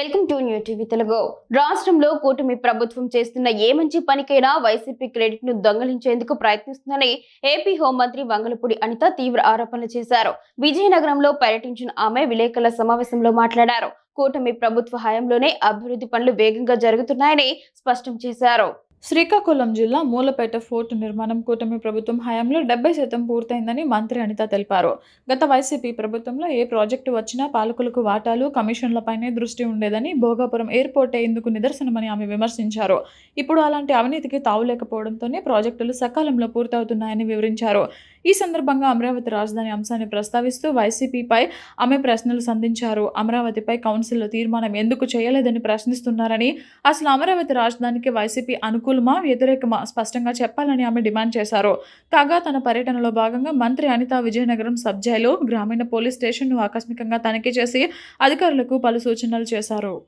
Welcome to new TV Telugu. రాష్ట్రంలో కూటమి ప్రభుత్వం చేస్తున్న ఏ మంచి పనికైనా వైసీపీ క్రెడిట్ ను దొంగలించేందుకు ప్రయత్నిస్తుందని ఏపీ హోంమంత్రి వంగలపూడి అనిత తీవ్ర ఆరోపణలు చేశారు. విజయనగరంలో పర్యటించిన ఆమె విలేకరుల సమావేశంలో మాట్లాడారు. కూటమి ప్రభుత్వ హయాంలోనే అభివృద్ధి పనులు వేగంగా జరుగుతున్నాయని స్పష్టం చేశారు. శ్రీకాకుళం జిల్లా మూలపేట ఫోర్టు నిర్మాణం కూటమి ప్రభుత్వం హయాంలో 70% పూర్తయిందని మంత్రి అనిత తెలిపారు. గత వైసీపీ ప్రభుత్వంలో ఏ ప్రాజెక్టు వచ్చినా పాలకులకు వాటాలు, కమిషన్లపైనే దృష్టి ఉండేదని, భోగాపురం ఎయిర్పోర్టే ఇందుకు నిదర్శనమని ఆమె విమర్శించారు. ఇప్పుడు అలాంటి అవినీతికి తావు లేకపోవడంతోనే ప్రాజెక్టులు సకాలంలో పూర్తవుతున్నాయని వివరించారు. ఈ సందర్భంగా అమరావతి రాజధాని అంశాన్ని ప్రస్తావిస్తూ వైసీపీపై ఆమె ప్రశ్నలు సంధించారు. అమరావతిపై కౌన్సిల్లో తీర్మానం ఎందుకు చేయలేదని ప్రశ్నిస్తున్నారని, అసలు అమరావతి రాజధానికి వైసీపీ అనుకూలమా వ్యతిరేకమా స్పష్టంగా చెప్పాలని ఆమె డిమాండ్ చేశారు. కాగా తన పర్యటనలో భాగంగా మంత్రి అనిత విజయనగరం సబ్ జైలు, గ్రామీణ పోలీస్ స్టేషన్ను ఆకస్మికంగా తనిఖీ చేసి అధికారులకు పలు సూచనలు చేశారు.